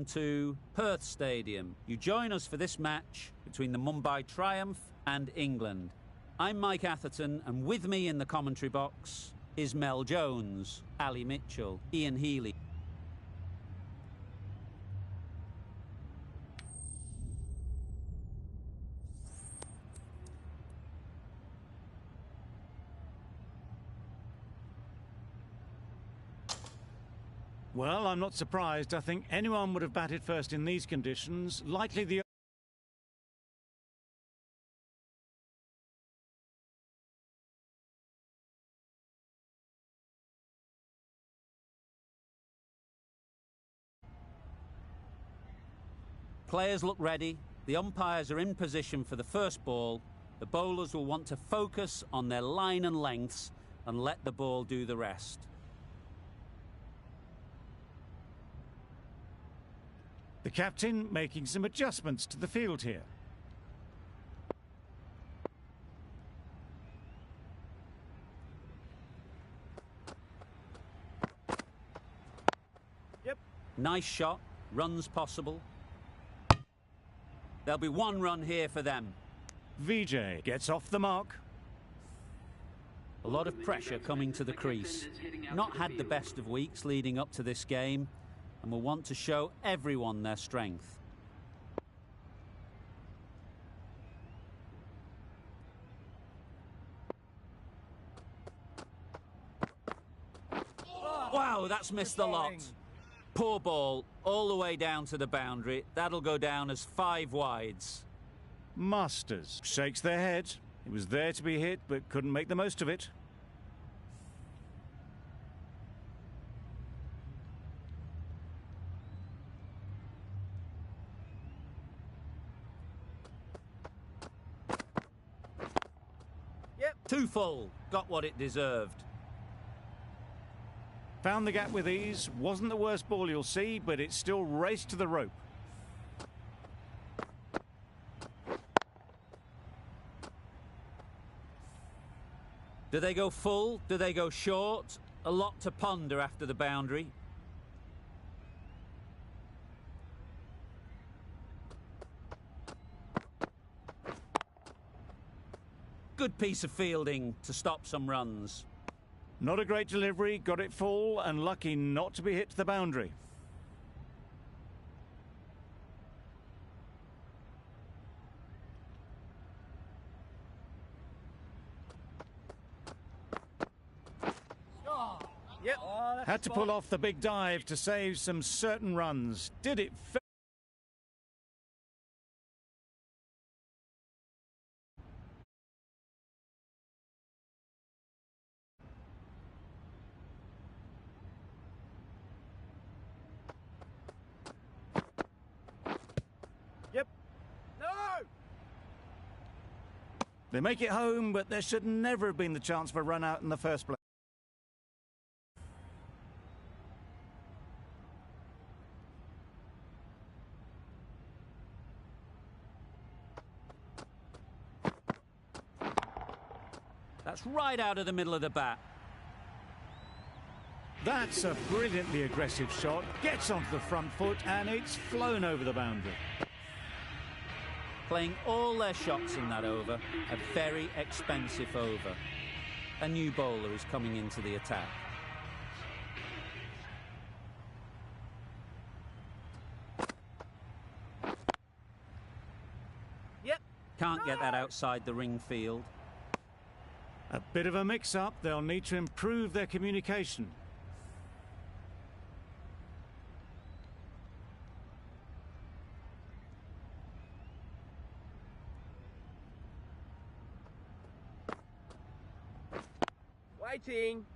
welcome to Perth Stadium. You join us for this match between the Mumbai Triumph and England. I'm Mike Atherton, and with me in the commentary box is Mel Jones, Ali Mitchell, Ian Healy. Well, I'm not surprised. I think anyone would have batted first in these conditions. Likely the Players look ready. The umpires are in position for the first ball. The bowlers will want to focus on their line and lengths and let the ball do the rest. The captain making some adjustments to the field here. Yep. Nice shot. Runs possible. There'll be one run here for them. VJ gets off the mark. A lot of pressure coming to the crease. Not had the best of weeks leading up to this game, and will want to show everyone their strength. Wow, that's missed the lot. Poor ball, all the way down to the boundary. That'll go down as 5 wides. Masters shakes their head. It was there to be hit, but couldn't make the most of it. Yep. Too full. Got what it deserved. Found the gap with ease. Wasn't the worst ball you'll see, but it still raced to the rope. Do they go full? Do they go short? A lot to ponder after the boundary. Good piece of fielding to stop some runs. Not a great delivery, got it full and lucky not to be hit to the boundary. Yep. Had to pull off the big dive to save some certain runs. Did it? Yep. No! They make it home, but there should never have been the chance for a run out in the first place. That's right out of the middle of the bat. That's a brilliantly aggressive shot. Gets onto the front foot and it's flown over the boundary. Playing all their shots in that over. A very expensive over. A new bowler is coming into the attack. Yep. Can't get that outside the ring field. A bit of a mix-up. They'll need to improve their communication. Waiting.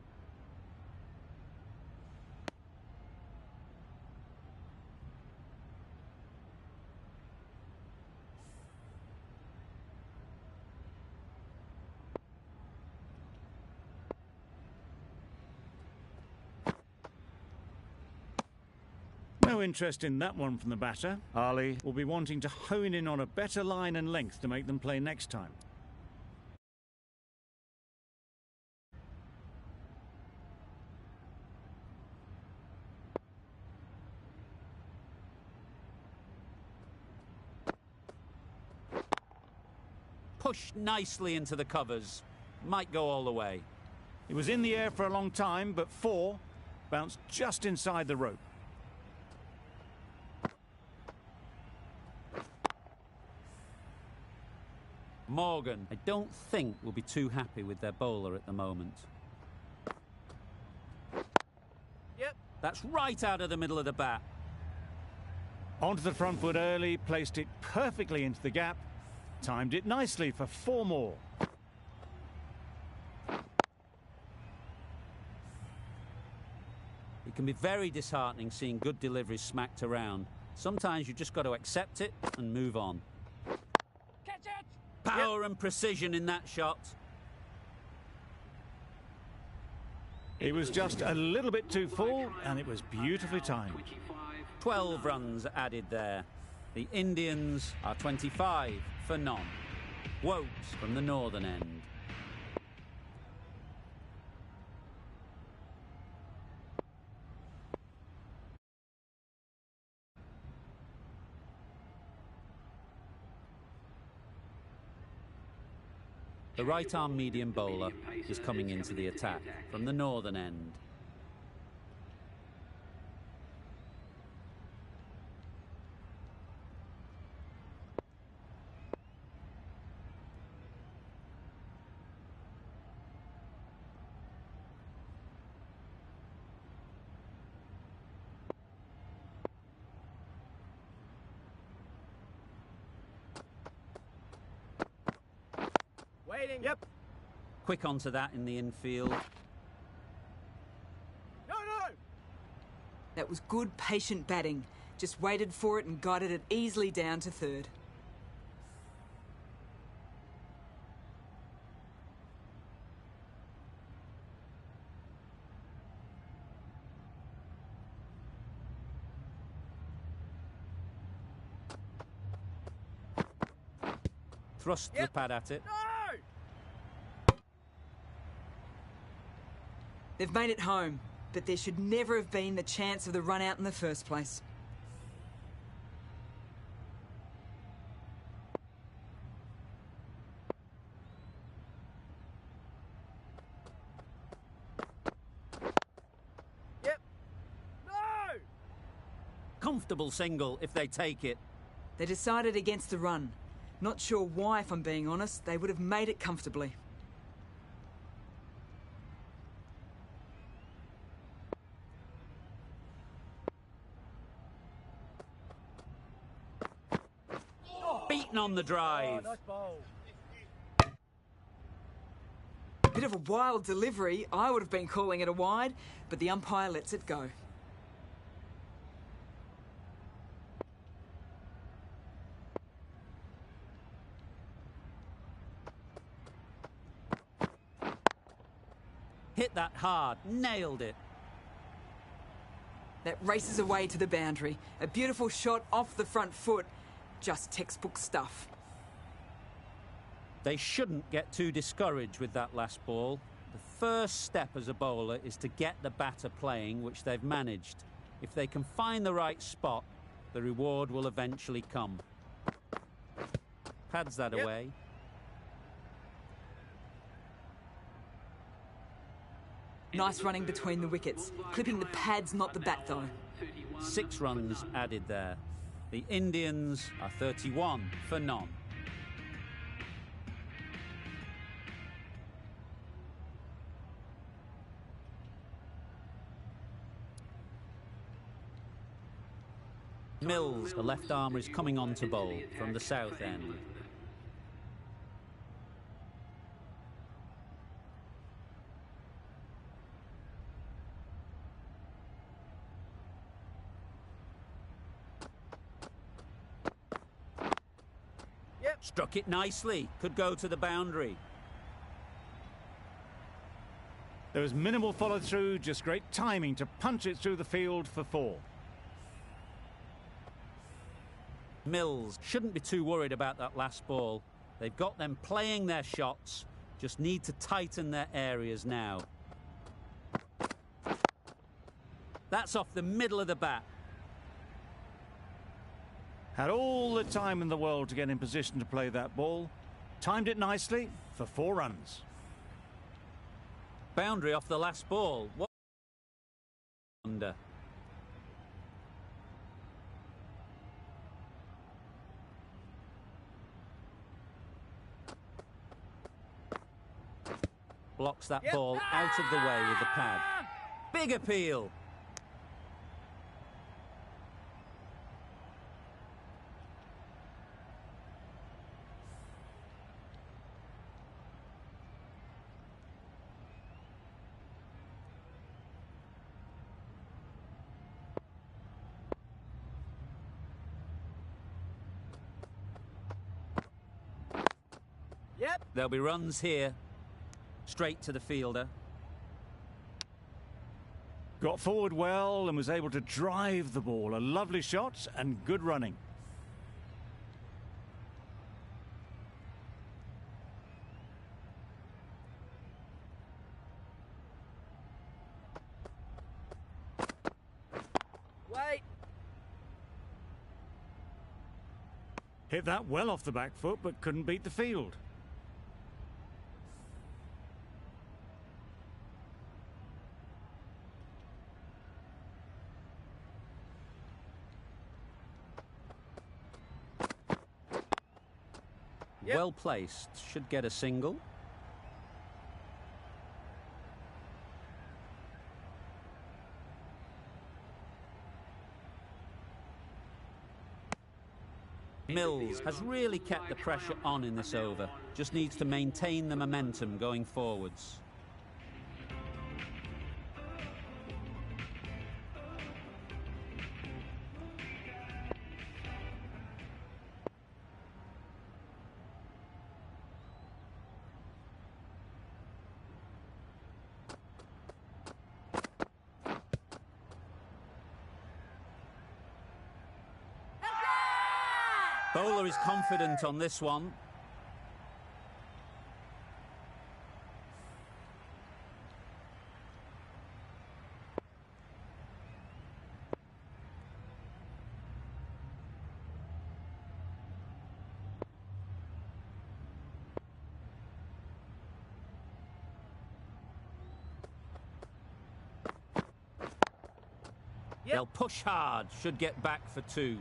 No interest in that one from the batter. Ali will be wanting to hone in on a better line and length to make them play next time. pushed nicely into the covers. Might go all the way. It was in the air for a long time, but 4 bounced just inside the rope. Morgan, I don't think will be too happy with their bowler at the moment. Yep. That's right out of the middle of the bat. Onto the front foot early, placed it perfectly into the gap, timed it nicely for 4 more. It can be very disheartening seeing good deliveries smacked around. Sometimes you've just got to accept it and move on. Catch it! Power and precision in that shot. It was just a little bit too full, and it was beautifully timed. 12 runs added there. The Indians are 25 for none. Wokes from the northern end. The right-arm medium bowler is coming into the attack from the northern end. Waiting. Yep. Quick onto that in the infield. No, no! That was good, patient batting. Just waited for it and guided it easily down to third. Thrust the pad at it. No! They've made it home, but there should never have been the chance of the run out in the first place. Yep. No! Comfortable single if they take it. They decided against the run. Not sure why, if I'm being honest. They would have made it comfortably. Beaten on the drive. Nice bowl. Bit of a wild delivery. I would have been calling it a wide, but the umpire lets it go. Hit that hard. Nailed it. That races away to the boundary. A beautiful shot off the front foot. Just textbook stuff. They shouldn't get too discouraged with that last ball. The first step as a bowler is to get the batter playing, which they've managed. If they can find the right spot, the reward will eventually come. Pads that away. Nice running between the wickets. Clipping the pads, not the bat, though. 6 runs added there. The Indians are 31 for none. Mills, the left armer, is coming on to bowl from the south end. Yep. Struck it nicely. Could go to the boundary. There was minimal follow-through, just great timing to punch it through the field for 4. Mills shouldn't be too worried about that last ball. They've got them playing their shots, just need to tighten their areas now. That's off the middle of the bat. Had all the time in the world to get in position to play that ball. Timed it nicely for 4 runs. Boundary off the last ball. What? Under. Blocks that ball out of the way with the pad. Big appeal. Yep. There'll be runs here. Straight to the fielder. Got forward well and was able to drive the ball. A lovely shot and good running. Wait. Hit that well off the back foot, but couldn't beat the field. Yep. Well placed. Should get a single. Mills has really kept the pressure on in this over. Just needs to maintain the momentum going forwards. Bowler is confident on this one. They'll push hard, should get back for 2.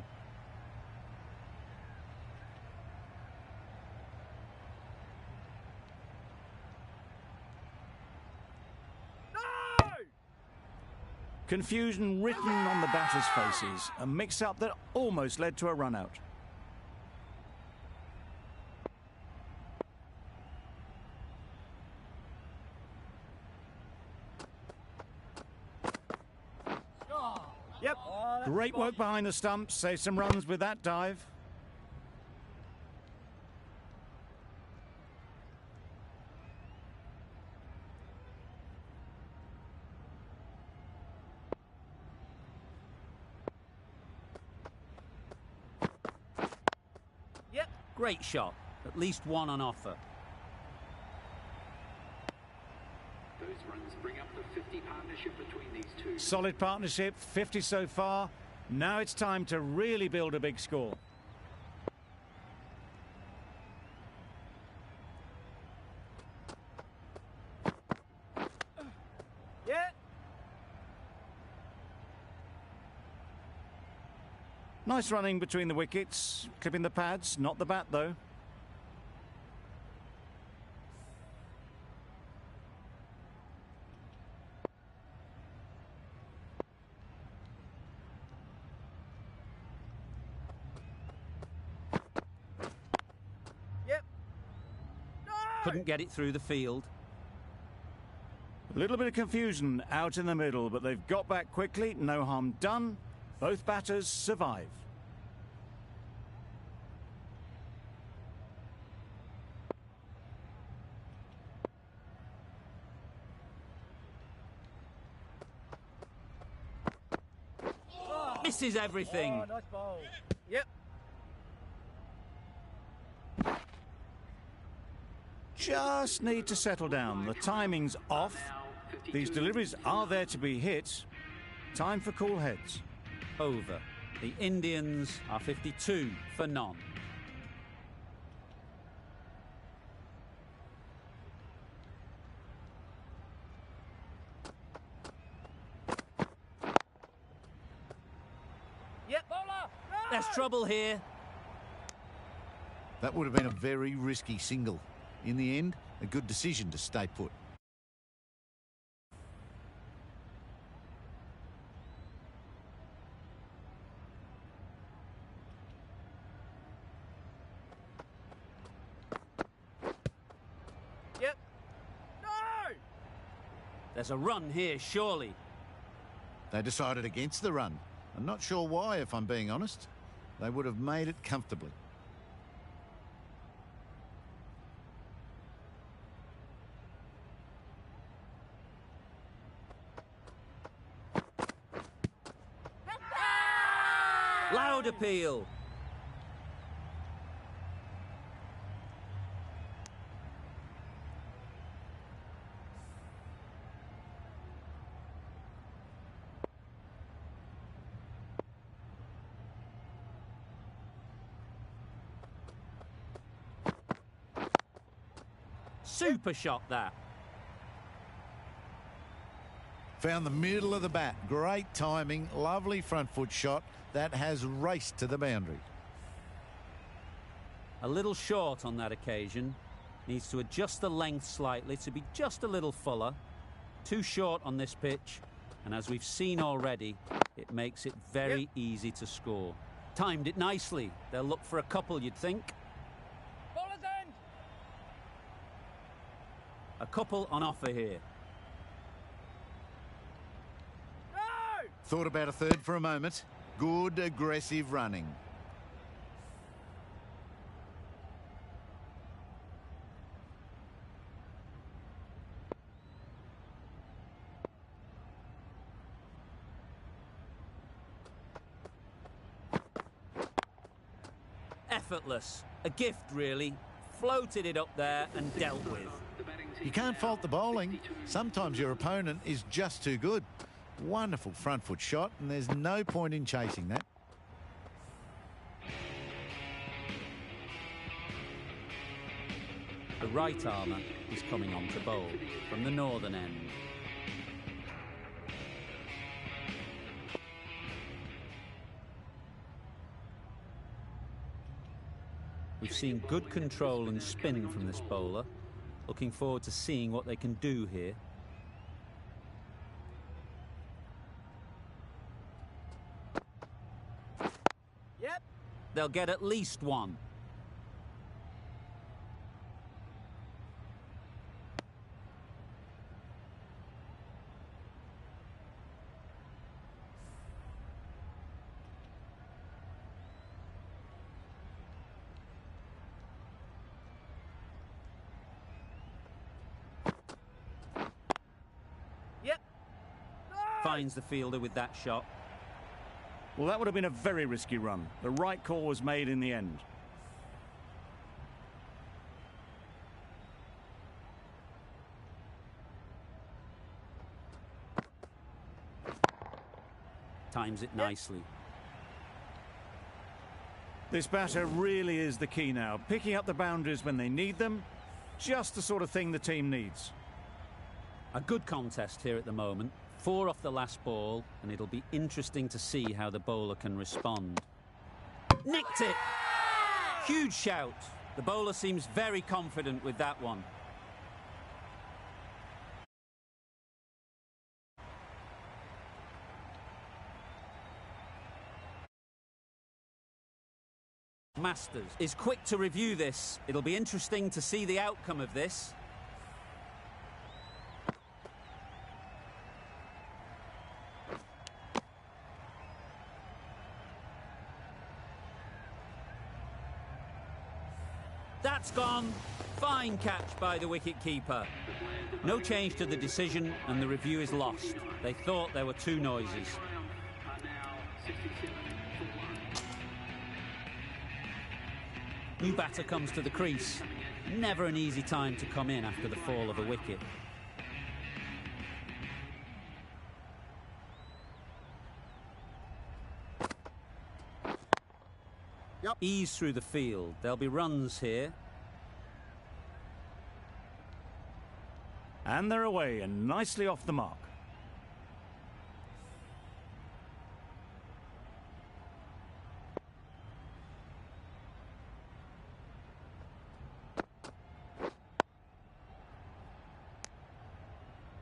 Confusion written on the batters' faces. A mix-up that almost led to a run-out. Yep. Great work behind the stumps. Save some runs with that dive. Yep. Great shot. At least one on offer. Those runs bring up the 50 partnership between these two. Solid partnership, 50 so far. Now it's time to really build a big score. Yeah. Nice running between the wickets. Clipping the pads, not the bat though. Yep. No! Couldn't get it through the field. A little bit of confusion out in the middle, but they've got back quickly. No harm done. Both batters survive. Misses everything. Oh, nice ball. Yep. Just need to settle down. The timing's off. These deliveries are there to be hit. Time for cool heads. Over. The Indians are 52 for none. There's trouble here. That would have been a very risky single. In the end, a good decision to stay put. Yep. No! There's a run here, surely. They decided against the run. I'm not sure why, if I'm being honest. They would have made it comfortably. Loud appeal. Super shot that. Found the middle of the bat. Great timing, lovely front foot shot. That has raced to the boundary. A little short on that occasion. Needs to adjust the length slightly to be just a little fuller. Too short on this pitch. And as we've seen already, it makes it very easy to score. Timed it nicely. They'll look for a couple, you'd think. Bowler's end! A couple on offer here. No! Thought about a third for a moment. Good, aggressive running. Effortless. A gift, really. Floated it up there and dealt with. You can't fault the bowling. Sometimes your opponent is just too good. Wonderful front foot shot, and there's no point in chasing that. The right armour is coming on to bowl from the northern end. We've seen good control and spin from this bowler. Looking forward to seeing what they can do here. Yep. They'll get at least one. Yep. No! Finds the fielder with that shot. Well, that would have been a very risky run. The right call was made in the end. Times it nicely. This batter really is the key now. Picking up the boundaries when they need them. Just the sort of thing the team needs. A good contest here at the moment. 4 off the last ball, and it'll be interesting to see how the bowler can respond. Nicked it! Huge shout. The bowler seems very confident with that one. Masters is quick to review this. It'll be interesting to see the outcome of this. That's gone. Fine catch by the wicket-keeper. No change to the decision, and the review is lost. They thought there were 2 noises. New batter comes to the crease. Never an easy time to come in after the fall of a wicket. Yep. Ease through the field. There'll be runs here. And they're away and nicely off the mark.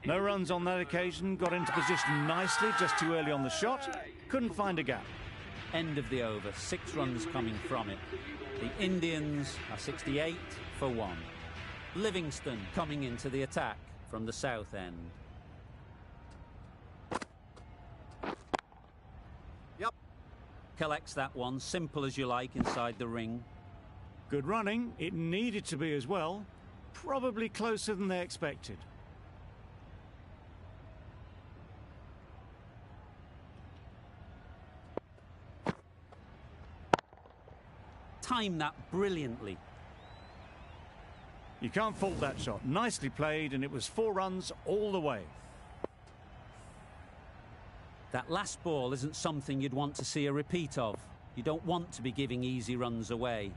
No runs on that occasion, got into position nicely, just too early on the shot, couldn't find a gap. End of the over, 6 runs coming from it. The Indians are 68 for 1. Livingston coming into the attack from the south end. Yep. Collects that one, simple as you like, inside the ring. Good running, it needed to be as well. Probably closer than they expected. Timed that brilliantly. You can't fault that shot. Nicely played, and it was 4 runs all the way. That last ball isn't something you'd want to see a repeat of. You don't want to be giving easy runs away.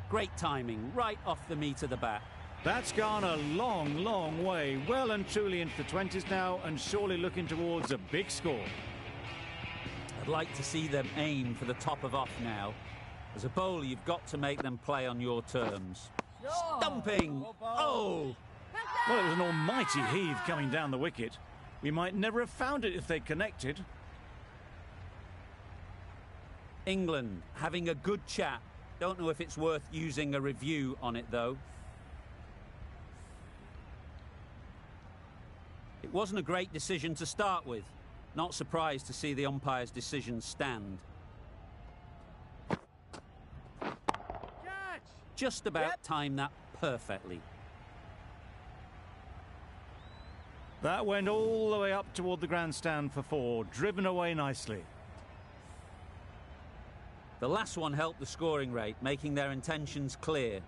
Great timing, right off the meat of the bat. That's gone a long, long way. Well and truly into the 20s now, and surely looking towards a big score. I'd like to see them aim for the top of off now. As a bowler, you've got to make them play on your terms. Stumping! Oh! Well, it was an almighty heave coming down the wicket. We might never have found it if they connected. England having a good chat. Don't know if it's worth using a review on it, though. It wasn't a great decision to start with. Not surprised to see the umpire's decision stand. Just about timed that perfectly. That went all the way up toward the grandstand for 4, driven away nicely. The last one helped the scoring rate, making their intentions clear.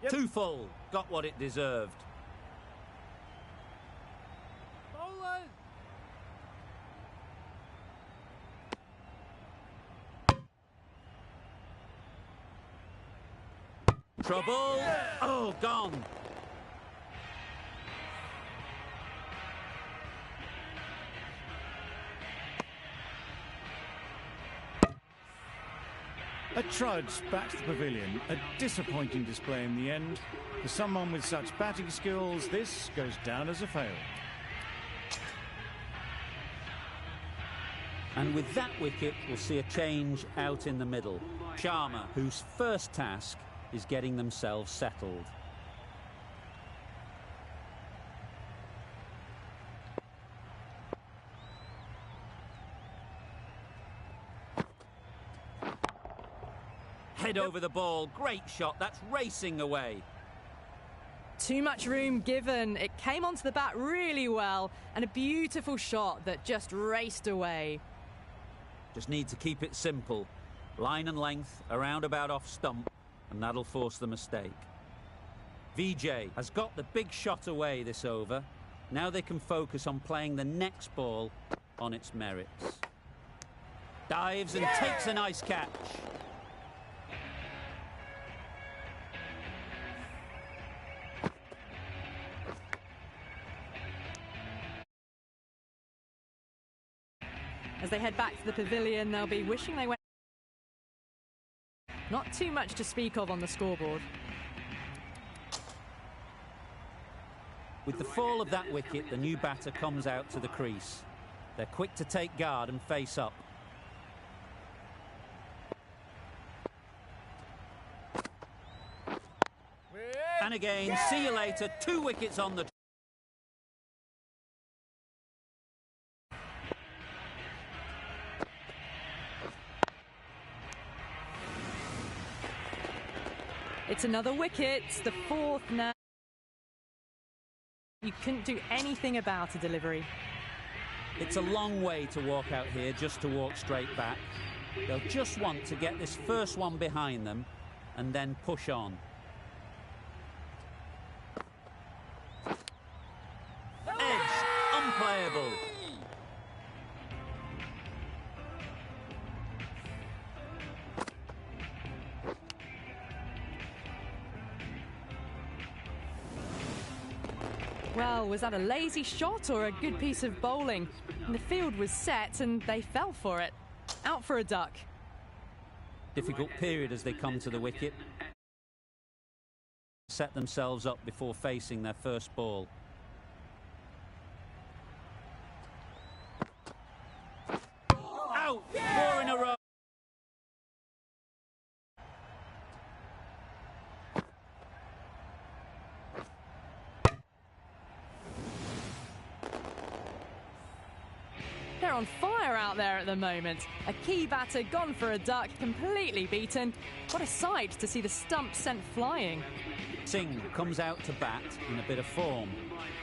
Too full, got what it deserved. Bowlers! Trouble! Oh, gone! A trudge back to the pavilion. A disappointing display in the end. For someone with such batting skills, this goes down as a fail. And with that wicket, we'll see a change out in the middle. Sharma, whose first task is getting themselves settled. Head over the ball, great shot, that's racing away. Too much room given. It came onto the bat really well, and a beautiful shot that just raced away. Just need to keep it simple. Line and length, around about off stump, and that'll force the mistake. VJ has got the big shot away this over. Now they can focus on playing the next ball on its merits. Dives and takes a nice catch. As they head back to the pavilion, they'll be wishing they went. Not too much to speak of on the scoreboard. With the fall of that wicket, the new batter comes out to the crease. They're quick to take guard and face up. And again, see you later, 2 wickets on the... It's another wicket, the 4th now. You couldn't do anything about a delivery. It's a long way to walk out here just to walk straight back. They'll just want to get this first one behind them and then push on. Edge, unplayable. Well, was that a lazy shot or a good piece of bowling? And the field was set and they fell for it. Out for a duck. difficult period as they come to the wicket. Set themselves up before facing their first ball. Out! 4 in a row. They're on fire out there at the moment. A key batter gone for a duck, completely beaten. What a sight to see the stump sent flying. Singh comes out to bat in a bit of form,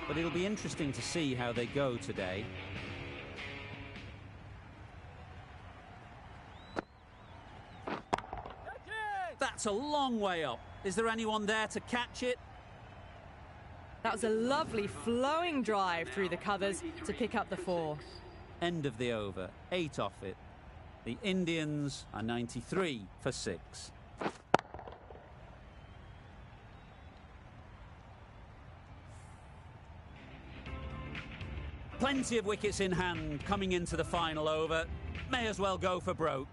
but it'll be interesting to see how they go today. That's a long way up. Is there anyone there to catch it? That was a lovely flowing drive through the covers to pick up the 4. End of the over, 8 off it. The Indians are 93 for 6. Plenty of wickets in hand coming into the final over. May as well go for broke.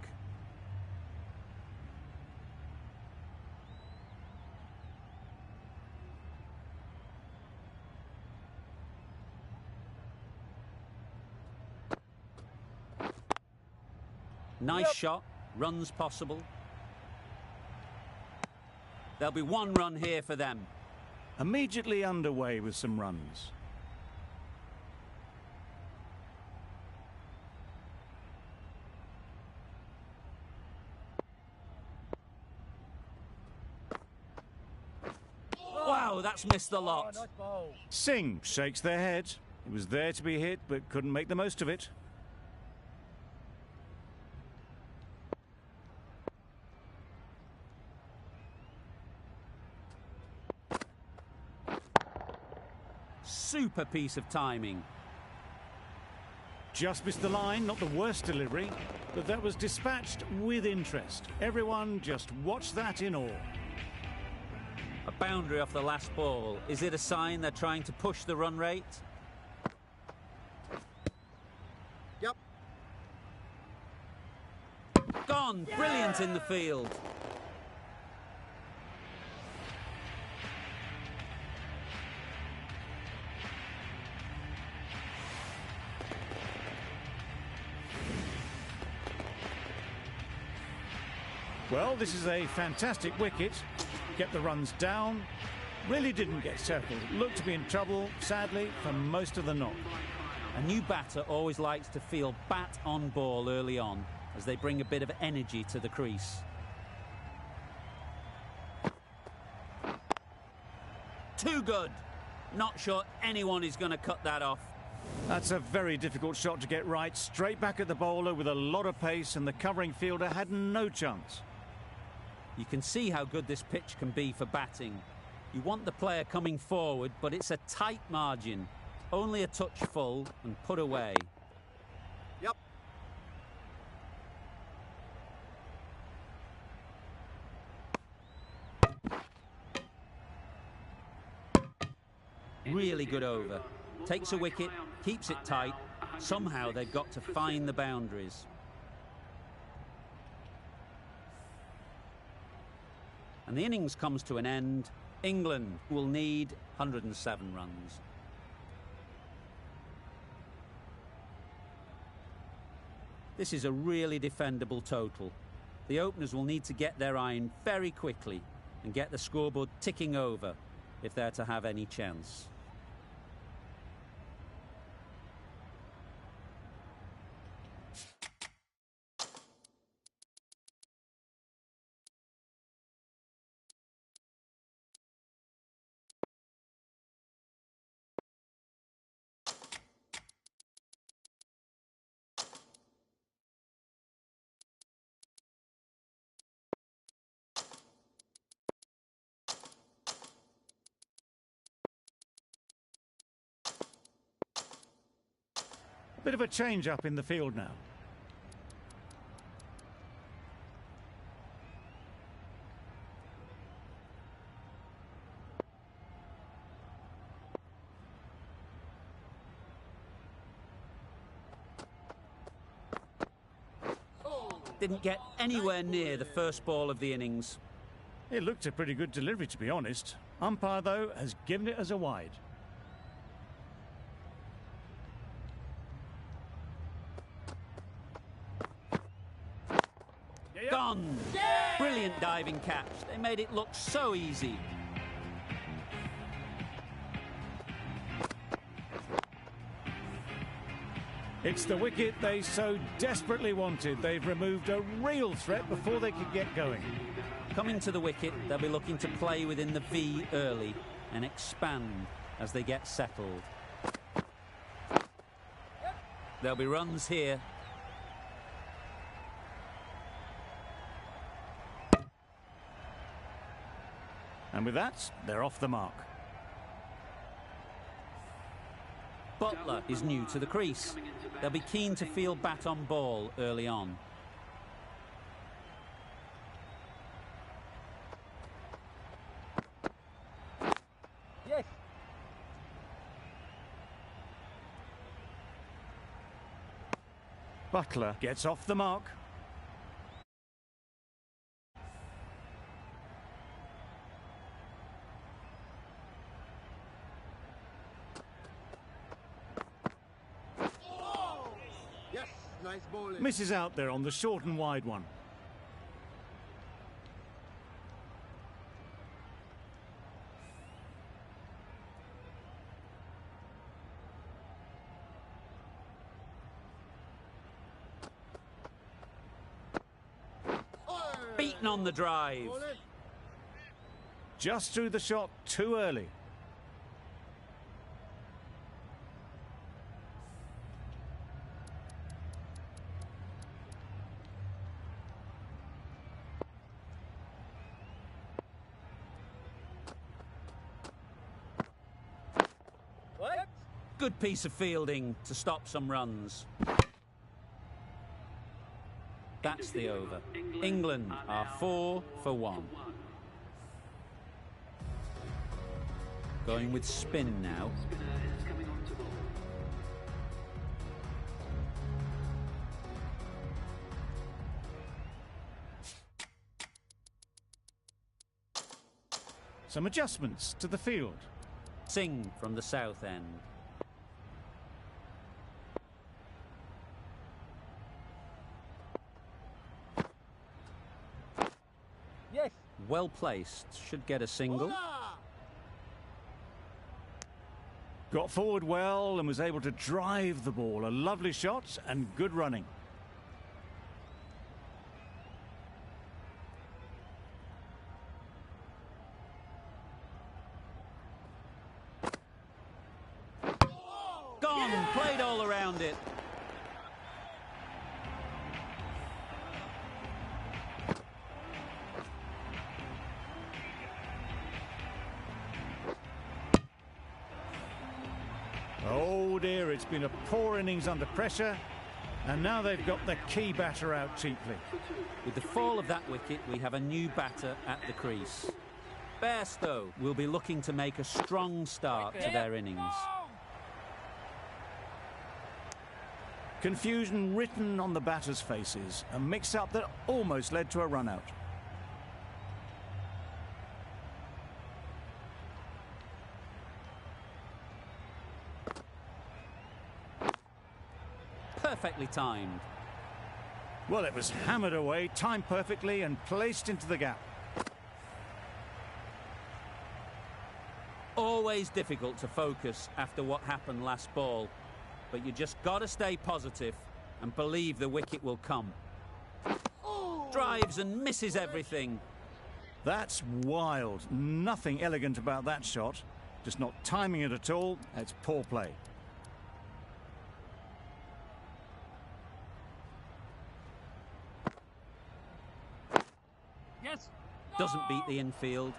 Nice shot, runs possible. There'll be 1 run here for them. Immediately underway with some runs. Wow, that's missed the lot. Singh shakes their head. It was there to be hit, but couldn't make the most of it. Super piece of timing. Just missed the line, not the worst delivery, but that was dispatched with interest. Everyone just watched that in awe. A boundary off the last ball. Is it a sign they're trying to push the run rate? Yep. Gone. Brilliant in the field. Well, this is a fantastic wicket. Get the runs down. Really didn't get settled. Looked to be in trouble, sadly, for most of the knock. A new batter always likes to feel bat on ball early on as they bring a bit of energy to the crease. Too good. Not sure anyone is going to cut that off. That's a very difficult shot to get right. Straight back at the bowler with a lot of pace, and the covering fielder had no chance. You can see how good this pitch can be for batting. You want the player coming forward, but it's a tight margin. Only a touch full and put away. Yep. Really good over. Takes a wicket, keeps it tight. Somehow they've got to find the boundaries. And the innings comes to an end. England will need 107 runs. This is a really defendable total. The openers will need to get their iron very quickly and get the scoreboard ticking over if they're to have any chance. Bit of a change up in the field now. didn't get anywhere near the first ball of the innings. It looked a pretty good delivery, to be honest. Umpire, though, has given it as a wide. Gone! Brilliant diving catch. They made it look so easy. It's the wicket they so desperately wanted. They've removed a real threat before they could get going. Coming to the wicket, they'll be looking to play within the V early and expand as they get settled. There'll be runs here. And with that, they're off the mark. Butler is new to the crease. They'll be keen to field bat on ball early on. Yes. Butler gets off the mark. Yes. Nice bowling. Misses out there on the short and wide one. Beaten on the drive. Bowling. Just threw the shot too early. What? Good piece of fielding to stop some runs. That's the over. England are 4 for 1. Going with spin now. Some adjustments to the field. Singh from the south end. Yes. Well placed. Should get a single. Hola. Got forward well and was able to drive the ball. A lovely shot and good running. Gone! Played all around it. Oh dear, it's been a poor innings under pressure, and now they've got the key batter out cheaply. With the fall of that wicket, we have a new batter at the crease. Bairstow will be looking to make a strong start to their innings. Confusion written on the batters' faces, a mix-up that almost led to a run-out. Perfectly timed. Well, it was hammered away, timed perfectly and placed into the gap. Always difficult to focus after what happened last ball, but you just got to stay positive and believe the wicket will come. Drives and misses everything. That's wild. Nothing elegant about that shot. Just not timing it at all. It's poor play. Yes. Doesn't beat the infield.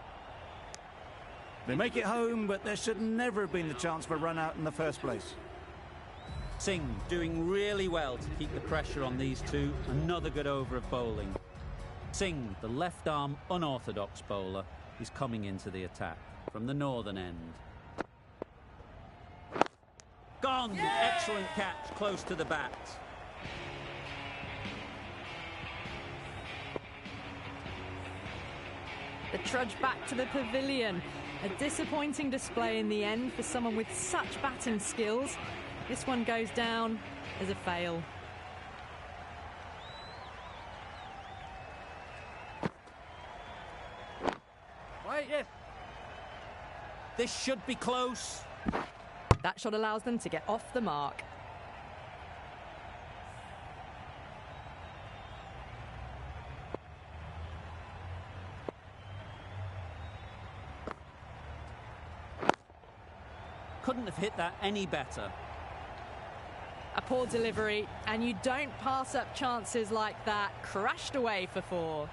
They make it home, but there should never have been the chance for a run-out in the first place. Singh doing really well to keep the pressure on these two. Another good over of bowling. Singh, the left-arm unorthodox bowler, is coming into the attack from the northern end. Gone! Excellent catch, close to the bat. the trudge back to the pavilion. A disappointing display in the end for someone with such batting skills. This one goes down as a fail. Wait, yes. This should be close. That shot allows them to get off the mark. Couldn't have hit that any better. A poor delivery, and you don't pass up chances like that. Crashed away for 4.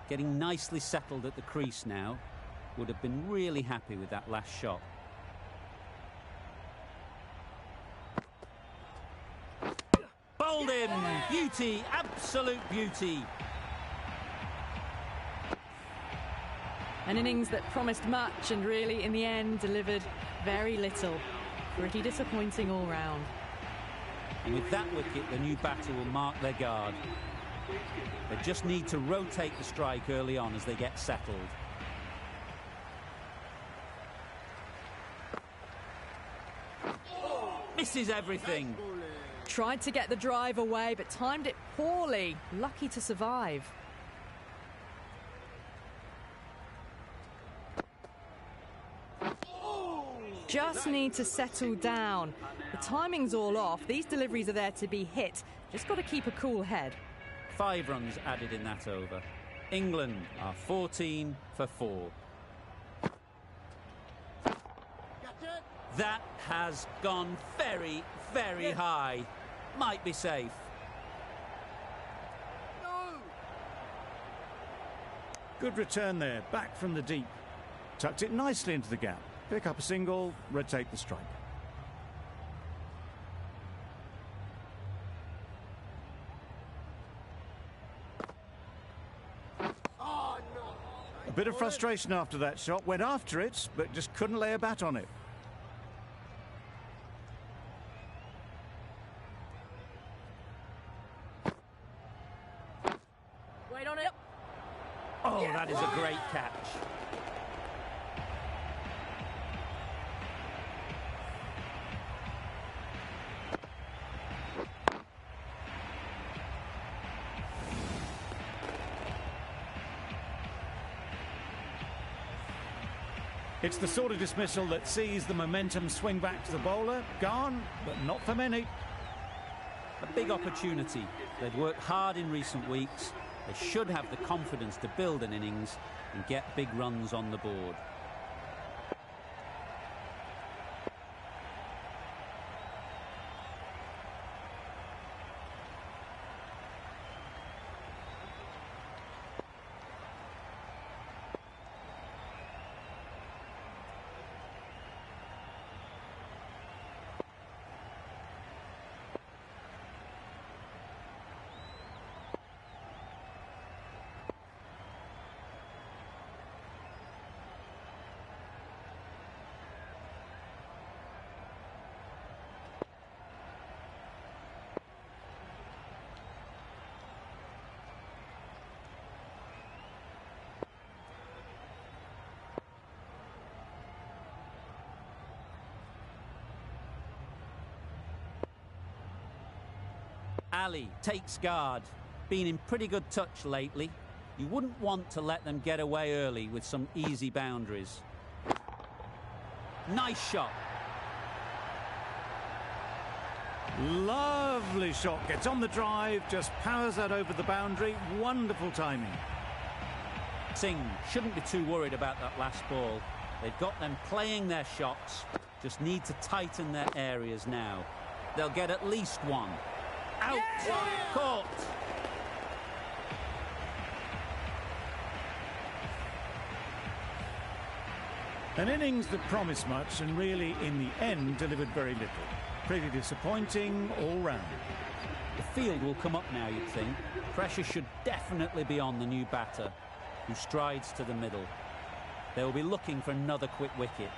Getting nicely settled at the crease now. Would have been really happy with that last shot. Bowled him! Beauty, absolute beauty. An innings that promised much and really, in the end, delivered very little. Pretty disappointing all round. And with that wicket, the new batter will mark their guard. They just need to rotate the strike early on as they get settled. Misses everything. Tried to get the drive away, but timed it poorly. Lucky to survive. Just need to settle down. The timing's all off. These deliveries are there to be hit. Just got to keep a cool head. 5 runs added in that over. England are 14 for 4. That has gone very, very high. Might be safe. Good return there, back from the deep. Tucked it nicely into the gap. Pick up a single, rotate the strike. A bit of frustration after that shot. Went after it, but just couldn't lay a bat on it. Wait on it. Oh, that is a great catch. It's the sort of dismissal that sees the momentum swing back to the bowler. Gone, but not for many. A big opportunity. They've worked hard in recent weeks. They should have the confidence to build an innings and get big runs on the board. Ali takes guard. Been in pretty good touch lately. You wouldn't want to let them get away early with some easy boundaries. Nice shot. Lovely shot. Gets on the drive, just powers that over the boundary. Wonderful timing. Singh shouldn't be too worried about that last ball. They've got them playing their shots. Just need to tighten their areas now. They'll get at least one. Out. Yeah! Caught. An innings that promised much and really, in the end, delivered very little. Pretty disappointing all round. The field will come up now, you'd think. Pressure should definitely be on the new batter, who strides to the middle. They will be looking for another quick wicket.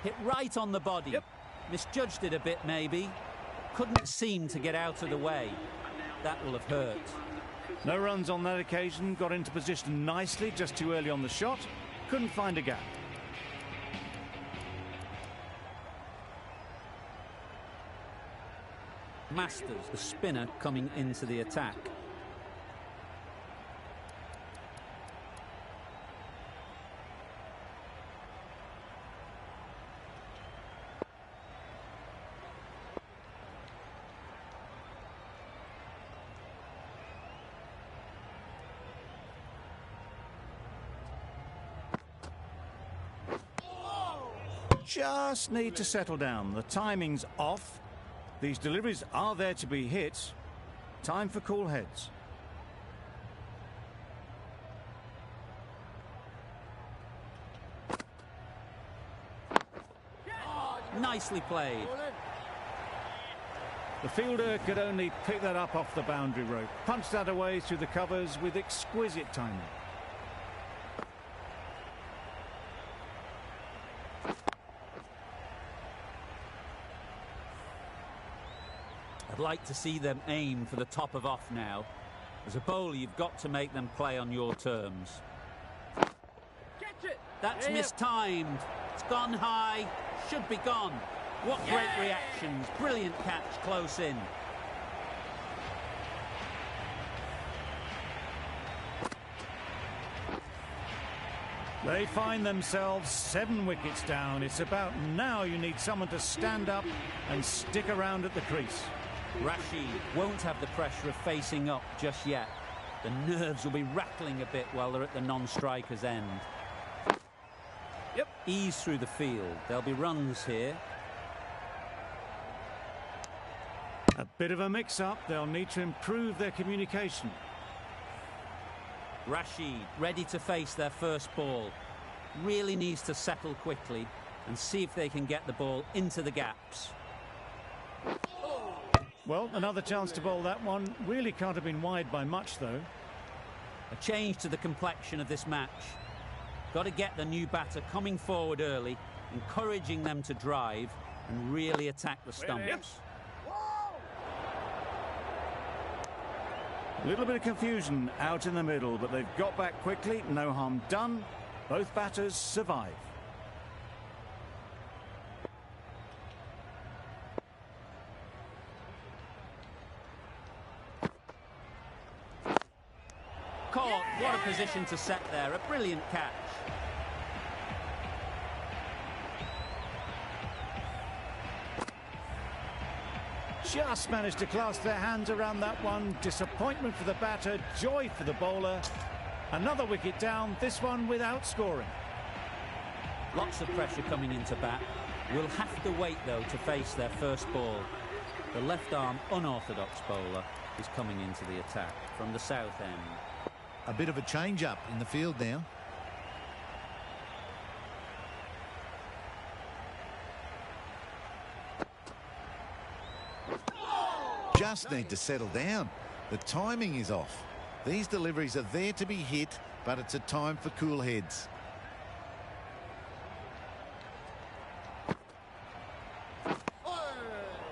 Hit right on the body. Yep. Misjudged it a bit, maybe. Couldn't seem to get out of the way. That will have hurt. No runs on that occasion. Got into position nicely, just too early on the shot. Couldn't find a gap. Masters, the spinner, coming into the attack. Just need to settle down. The timing's off. These deliveries are there to be hit. Time for cool heads. Nicely played. The fielder could only pick that up off the boundary rope. Punched that away through the covers with exquisite timing. I'd like to see them aim for the top of off now. As a bowler, you've got to make them play on your terms. Catch it! That's Yeah. mistimed. It's gone high. Should be gone. What great reactions. Brilliant catch close in. They find themselves 7 wickets down. It's about now you need someone to stand up and stick around at the crease. Rashid won't have the pressure of facing up just yet. The nerves will be rattling a bit while they're at the non-striker's end. Yep. Ease through the field. There'll be runs here. A bit of a mix-up. They'll need to improve their communication. Rashid ready to face their first ball. Really needs to settle quickly and see if they can get the ball into the gaps. Well, another chance to bowl that one. Really can't have been wide by much, though. A change to the complexion of this match. Got to get the new batter coming forward early, encouraging them to drive and really attack the stumps. A little bit of confusion out in the middle, but they've got back quickly. No harm done. Both batters survive. Caught. What a position to set there. A brilliant catch. Just managed to clasp their hands around that one. Disappointment for the batter, joy for the bowler. Another wicket down, this one without scoring. Lots of pressure coming into bat. Will have to wait, though, to face their first ball. The left-arm unorthodox bowler is coming into the attack from the south end. A bit of a change-up in the field now. Just need to settle down. The timing is off. These deliveries are there to be hit, but it's a time for cool heads.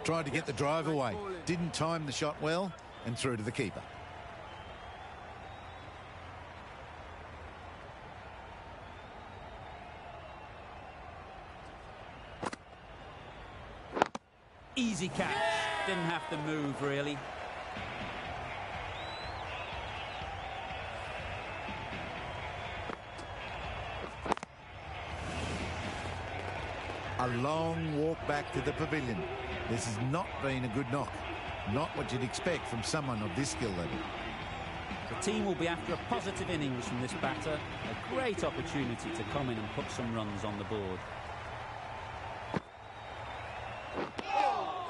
Tried to get the drive away. Didn't time the shot well and through to the keeper. Easy catch. Didn't have to move, really. A long walk back to the pavilion. This has not been a good knock. Not what you'd expect from someone of this skill level. The team will be after a positive innings from this batter. A great opportunity to come in and put some runs on the board.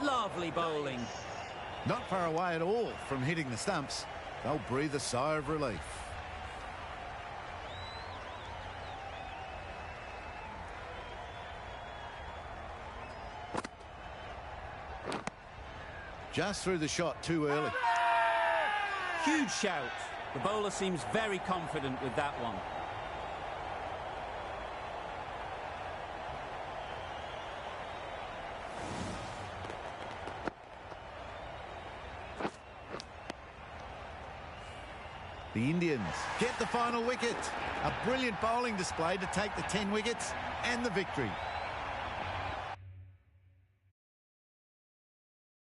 Lovely bowling. Not far away at all from hitting the stumps. They'll breathe a sigh of relief. Just through the shot too early. Huge shout. The bowler seems very confident with that one. The Indians get the final wicket. A brilliant bowling display to take the 10 wickets and the victory.